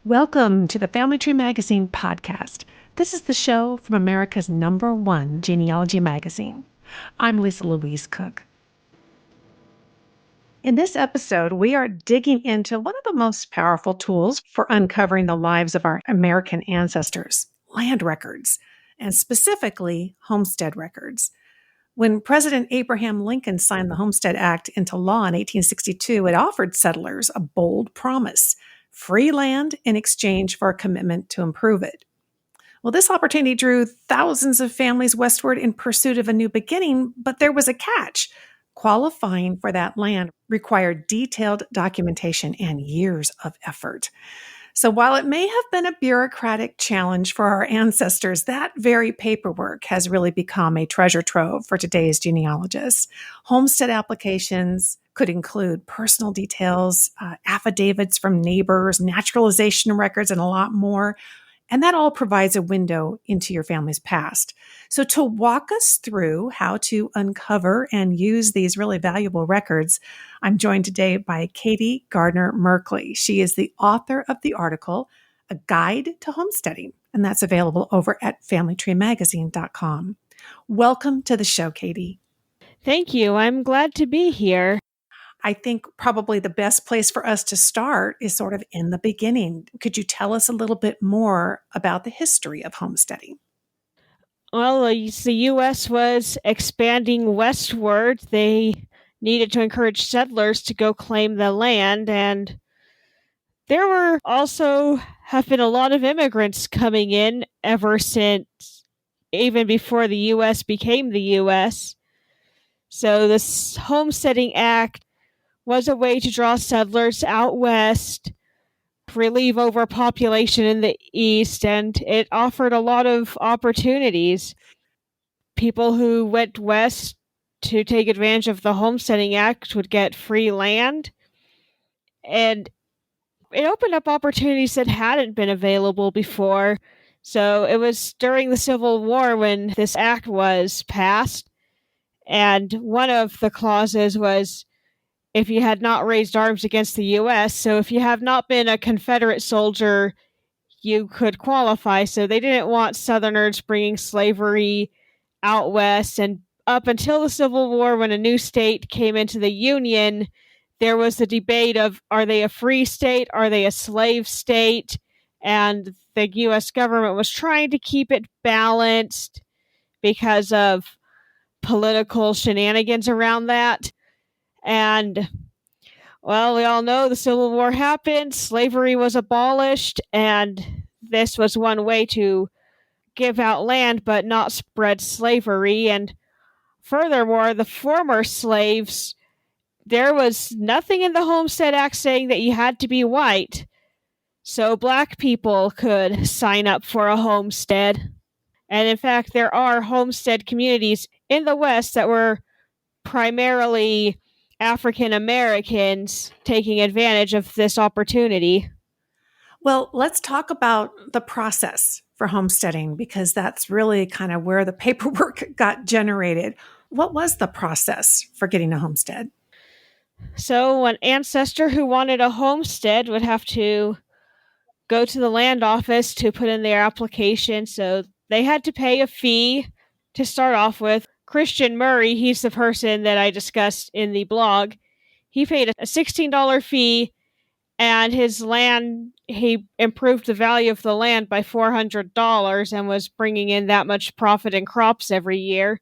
Welcome to the Family Tree Magazine podcast. This is the show from America's #1 genealogy magazine. I'm Louise Cooke. In this episode, we are digging into one of the most powerful tools for uncovering the lives of our American ancestors, land records, and specifically homestead records. When President Abraham Lincoln signed the Homestead Act into law in 1862, it offered settlers a bold promise: free land in exchange for a commitment to improve it. Well, this opportunity drew thousands of families westward in pursuit of a new beginning, but there was a catch. Qualifying for that land required detailed documentation and years of effort. So while it may have been a bureaucratic challenge for our ancestors, that very paperwork has really become a treasure trove for today's genealogists. Homestead applications could include personal details, affidavits from neighbors, naturalization records, and a lot more. And that all provides a window into your family's past. So to walk us through how to uncover and use these really valuable records, I'm joined today by Katie Merkley. She is the author of the article, A Guide to Homesteading, and that's available over at familytreemagazine.com. Welcome to the show, Katie. Thank you. I'm glad to be here. I think probably the best place for us to start is sort of in the beginning. Could you tell us a little bit more about the history of homesteading? Well, the U.S. was expanding westward. They needed to encourage settlers to go claim the land, and there were also have been a lot of immigrants coming in ever since, even before the U.S. became the U.S. So this Homesteading Act was a way to draw settlers out west, relieve overpopulation in the east, and it offered a lot of opportunities. People who went west to take advantage of the Homesteading Act would get free land, and it opened up opportunities that hadn't been available before. So it was during the Civil War when this act was passed, and one of the clauses was if you had not raised arms against the U.S. So if you have not been a Confederate soldier, you could qualify. So they didn't want Southerners bringing slavery out west. And up until the Civil War, when a new state came into the Union, there was the debate of, are they a free state? Are they a slave state? And the U.S. government was trying to keep it balanced because of political shenanigans around that. And, well, we all know the Civil War happened, slavery was abolished, and this was one way to give out land but not spread slavery. And furthermore, the former slaves, there was nothing in the Homestead Act saying that you had to be white. So black people could sign up for a homestead. And in fact, there are homestead communities in the West that were primarily African Americans taking advantage of this opportunity. Well, let's talk about the process for homesteading, because that's really kind of where the paperwork got generated. What was the process for getting a homestead? So an ancestor who wanted a homestead would have to go to the land office to put in their application. So they had to pay a fee to start off with. Christian Murray, he's the person that I discussed in the blog. He paid a $16 fee, and his land, he improved the value of the land by $400 and was bringing in that much profit in crops every year.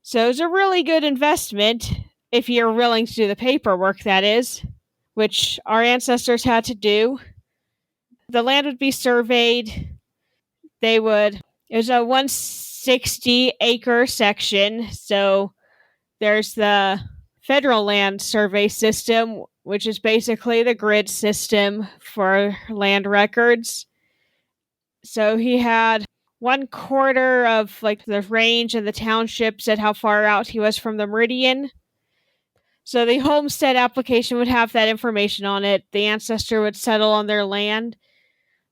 So it was a really good investment if you're willing to do the paperwork, that is, which our ancestors had to do. The land would be surveyed. It was a 160-acre section, so there's the federal land survey system, which is basically the grid system for land records. So he had 1/4 of the range and the townships at how far out he was from the meridian. So the homestead application would have that information on it. The ancestor would settle on their land.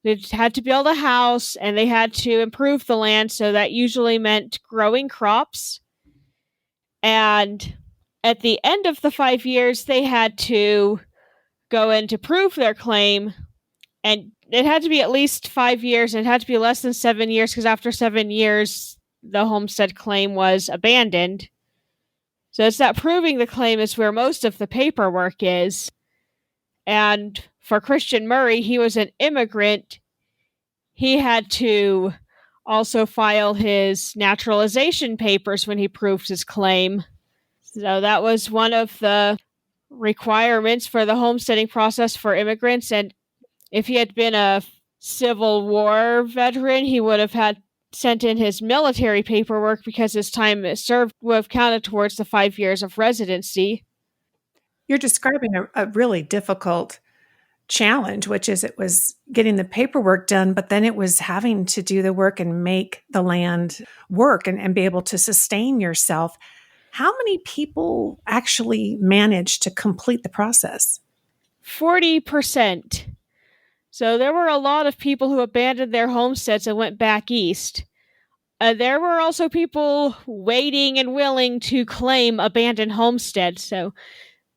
They had to build a house, and they had to improve the land, so that usually meant growing crops. And at the end of the 5 years, they had to go in to prove their claim, and It had to be at least 5 years, and it had to be less than 7 years, because after 7 years, the homestead claim was abandoned. So it's that proving the claim is where most of the paperwork is. And for Christian Murray, he was an immigrant. He had to also file his naturalization papers when he proved his claim. So that was one of the requirements for the homesteading process for immigrants. And if he had been a Civil War veteran, he would have had sent in his military paperwork because his time served would have counted towards the 5 years of residency. You're describing a really difficult challenge, which is it was getting the paperwork done, but then it was having to do the work and make the land work and be able to sustain yourself. How many people actually managed to complete the process? 40%. So there were a lot of people who abandoned their homesteads and went back east. There were also people waiting and willing to claim abandoned homesteads. So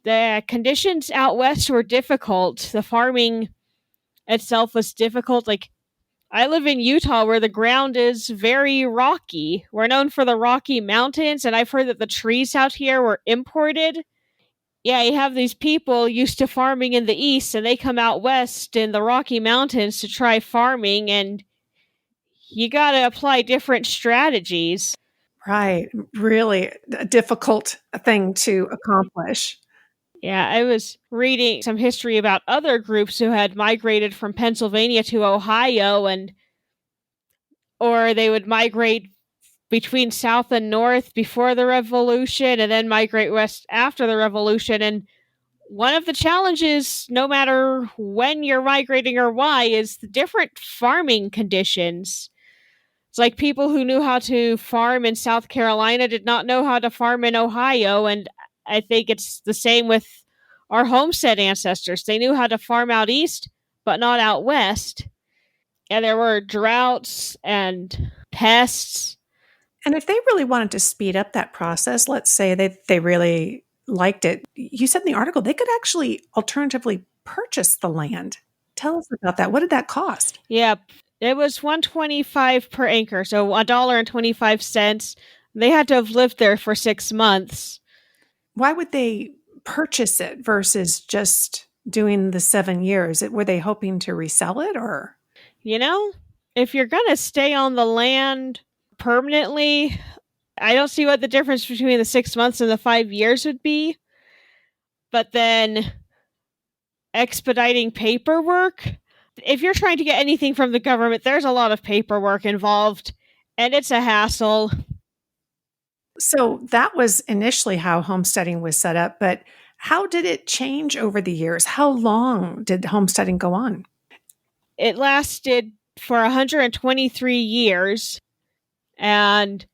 the conditions out west were difficult. The farming itself was difficult. Like, I live in Utah where the ground is very rocky. We're known for the Rocky Mountains, and I've heard that the trees out here were imported. Yeah, you have these people used to farming in the east, and they come out west in the Rocky Mountains to try farming, and you gotta apply different strategies. Right. Really a difficult thing to accomplish. Yeah, I was reading some history about other groups who had migrated from Pennsylvania to Ohio, and or they would migrate between South and North before the Revolution and then migrate west after the Revolution. And one of the challenges, no matter when you're migrating or why, is the different farming conditions. It's like people who knew how to farm in South Carolina did not know how to farm in Ohio. And I think it's the same with our homestead ancestors. They knew how to farm out east, but not out west. And there were droughts and pests. And if they really wanted to speed up that process, let's say they really liked it, you said in the article they could actually alternatively purchase the land. Tell us about that. What did that cost? Yeah, it was $1.25 per acre, so $1.25. They had to have lived there for 6 months. Why would they purchase it versus just doing the 7 years? Were they hoping to resell it or? If you're going to stay on the land permanently, I don't see what the difference between the 6 months and the 5 years would be. But then expediting paperwork, if you're trying to get anything from the government, there's a lot of paperwork involved, and it's a hassle. So that was initially how homesteading was set up, but how did it change over the years? How long did homesteading go on? It lasted for 123 years, and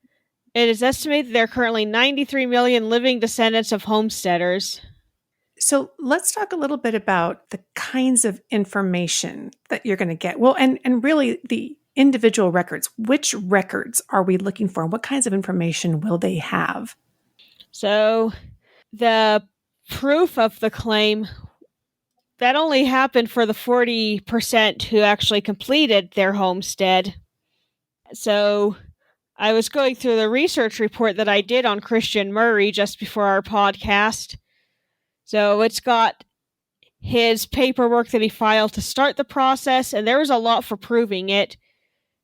it is estimated there are currently 93 million living descendants of homesteaders. So let's talk a little bit about the kinds of information that you're going to get. Well, and really the individual records. Which records are we looking for? What kinds of information will they have? So the proof of the claim, that only happened for the 40% who actually completed their homestead. So I was going through the research report that I did on Christian Murray just before our podcast. So it's got his paperwork that he filed to start the process, and there was a lot for proving it.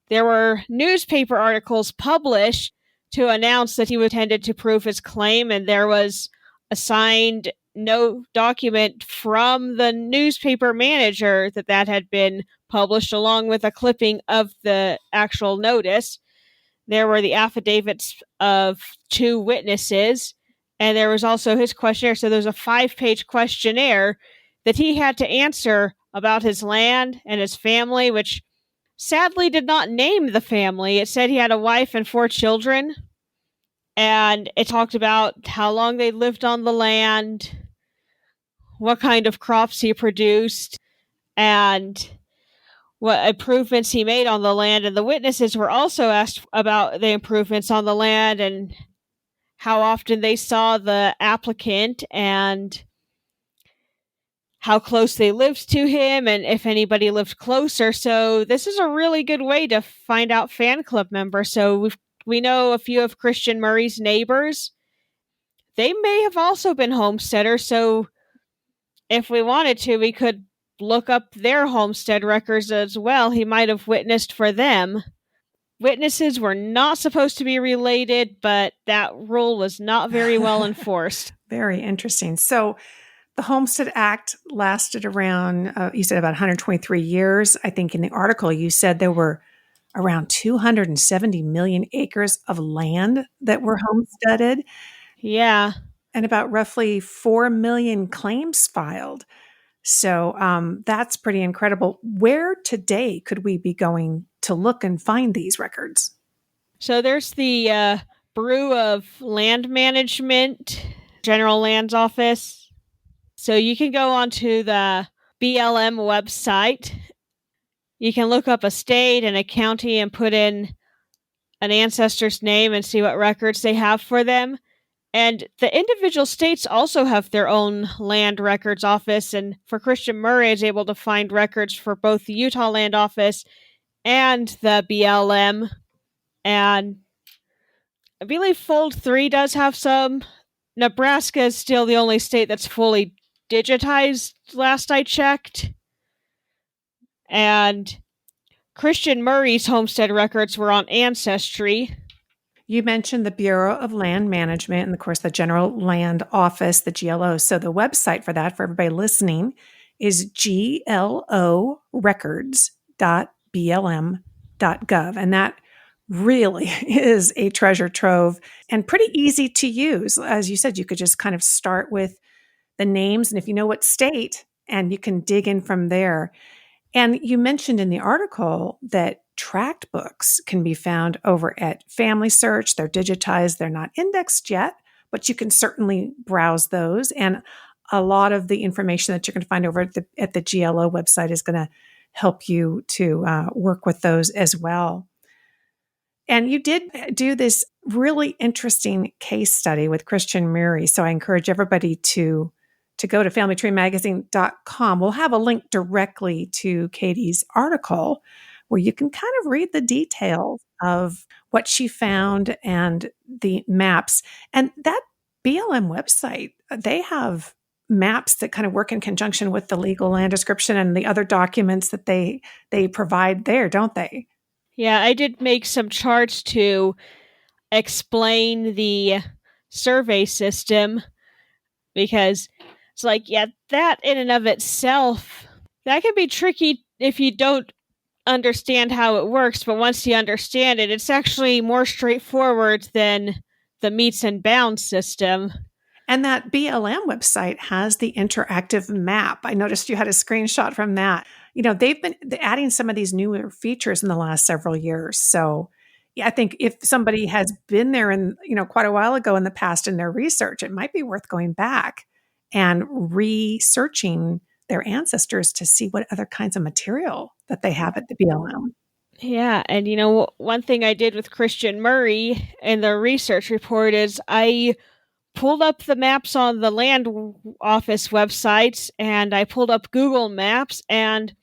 There were newspaper articles published to announce that he intended to prove his claim, and there was a signed no document from the newspaper manager that had been published, along with a clipping of the actual notice. There were the affidavits of 2 witnesses, and there was also his questionnaire. So there's a 5-page questionnaire that he had to answer about his land and his family, which sadly did not name the family. It said he had a wife and 4 children, and it talked about how long they lived on the land, what kind of crops he produced, and what improvements he made on the land. And the witnesses were also asked about the improvements on the land and how often they saw the applicant and how close they lived to him and if anybody lived closer. So this is a really good way to find out fan club members. So we know a few of Christian Murray's neighbors. They may have also been homesteaders. So if we wanted to, we could look up their homestead records as well. He might have witnessed for them. Witnesses were not supposed to be related, but that rule was not very well enforced. Very interesting. So the Homestead Act lasted around, you said about 123 years. I think in the article you said there were around 270 million acres of land that were homesteaded. Yeah. And about roughly 4 million claims filed. So that's pretty incredible. Where today could we be going to look and find these records? So there's the Bureau of Land Management, General Lands Office. So you can go onto the BLM website. You can look up a state and a county and put in an ancestor's name and see what records they have for them. And the individual states also have their own land records office. And for Christian Murray, is able to find records for both the Utah Land Office and the BLM. And I believe Fold 3 does have some. Nebraska is still the only state that's fully digitized, last I checked. And Christian Murray's homestead records were on Ancestry. You mentioned the Bureau of Land Management and, of course, the General Land Office, the GLO. So the website for that, for everybody listening, is glorecords.blm.gov. And that really is a treasure trove and pretty easy to use. As you said, you could just kind of start with the names, and if you know what state, and you can dig in from there. And you mentioned in the article that tract books can be found over at Family Search. They're digitized, they're not indexed yet, but you can certainly browse those. And a lot of the information that you're going to find over at the GLO website is going to help you to work with those as well. And you did do this really interesting case study with Christian Murray. So I encourage everybody to go to familytreemagazine.com. We'll have a link directly to Katie's article where you can kind of read the details of what she found and the maps. And that BLM website, they have maps that kind of work in conjunction with the legal land description and the other documents that they provide there, don't they? Yeah, I did make some charts to explain the survey system because it's like, yeah, that in and of itself, that can be tricky if you don't understand how it works. But once you understand it, it's actually more straightforward than the meets and bounds system. And that BLM website has the interactive map. I noticed you had a screenshot from that. You know, they've been adding some of these newer features in the last several years. So yeah, I think if somebody has been there and, quite a while ago in the past in their research, it might be worth going back and researching their ancestors to see what other kinds of material that they have at the BLM. Yeah, and one thing I did with Christian Murray in the research report is I pulled up the maps on the land office websites and I pulled up Google Maps and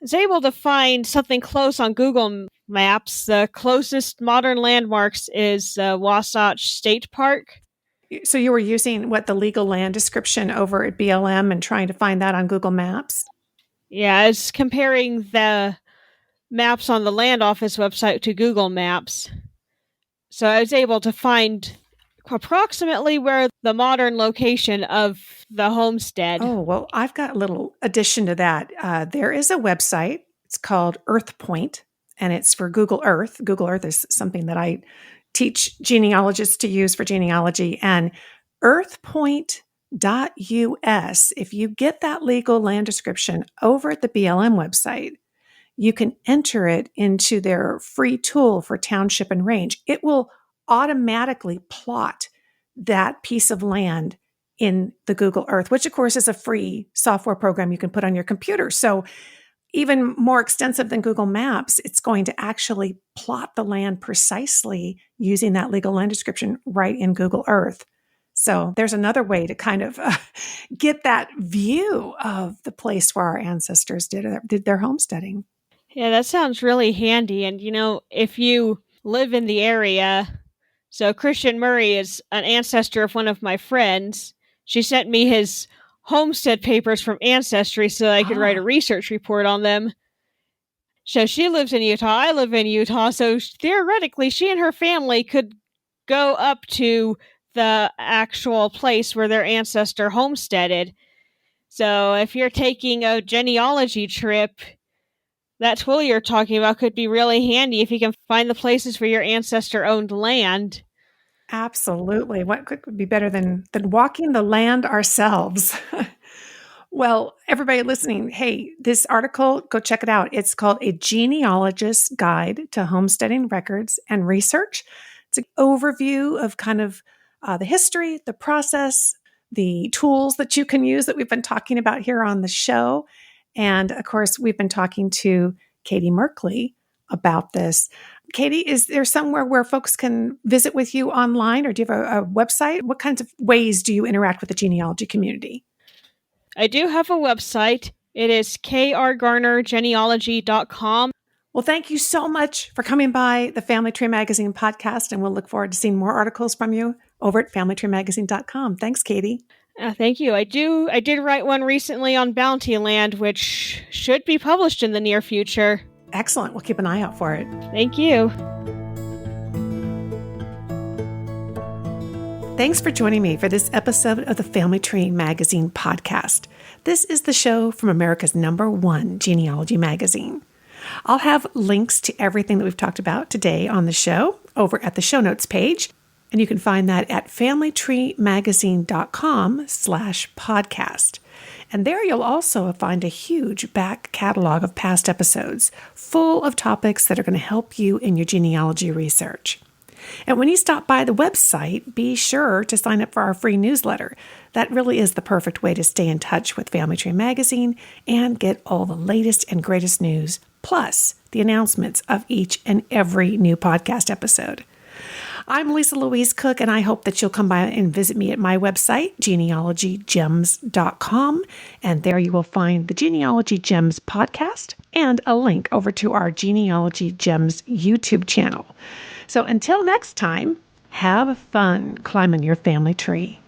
was able to find something close on Google Maps. The closest modern landmarks is Wasatch State Park. So you were using the legal land description over at BLM and trying to find that on Google Maps? Yeah, I was comparing the maps on the land office website to Google Maps. So I was able to find approximately where the modern location of the homestead. Oh, well, I've got a little addition to that. There is a website. It's called EarthPoint, and it's for Google Earth. Google Earth is something that I teach genealogists to use for genealogy. And earthpoint.us, if you get that legal land description over at the BLM website, you can enter it into their free tool for township and range. It will automatically plot that piece of land in the Google Earth, which of course is a free software program you can put on your computer. So even more extensive than Google Maps, it's going to actually plot the land precisely using that legal land description right in Google Earth. So there's another way to kind of get that view of the place where our ancestors did their homesteading. Yeah, that sounds really handy. And, if you live in the area, so Christian Murray is an ancestor of one of my friends. She sent me his homestead papers from Ancestry so I could write a Ah, research report on them. So she lives in Utah. I live in Utah. So theoretically, she and her family could go up to the actual place where their ancestor homesteaded. So if you're taking a genealogy trip, that tool you're talking about could be really handy if you can find the places where your ancestor owned land. absolutely. What could be better than walking the land ourselves? Well, everybody listening, hey, this article, go check it out. It's called A Genealogist's Guide to Homesteading Records and Research. It's an overview of kind of the history, the process, the tools that you can use that we've been talking about here on the show. And of course, we've been talking to Katie Merkley about this. Katie, is there somewhere where folks can visit with you online, or do you have a website? What kinds of ways do you interact with the genealogy community? I do have a website. It is krgarnergenealogy.com. Well, thank you so much for coming by the Family Tree Magazine podcast, and we'll look forward to seeing more articles from you over at familytreemagazine.com. Thanks, Katie. Thank you. I did write one recently on bounty land, which should be published in the near future. Excellent. We'll keep an eye out for it. Thank you. Thanks for joining me for this episode of the Family Tree Magazine podcast. This is the show from America's #1 genealogy magazine. I'll have links to everything that we've talked about today on the show over at the show notes page, and you can find that at familytreemagazine.com/podcast. And there you'll also find a huge back catalog of past episodes full of topics that are going to help you in your genealogy research. And when you stop by the website, be sure to sign up for our free newsletter. That really is the perfect way to stay in touch with Family Tree Magazine and get all the latest and greatest news, plus the announcements of each and every new podcast episode. I'm Louise Cooke, and I hope that you'll come by and visit me at my website, genealogygems.com. And there you will find the Genealogy Gems podcast and a link over to our Genealogy Gems YouTube channel. So until next time, have fun climbing your family tree.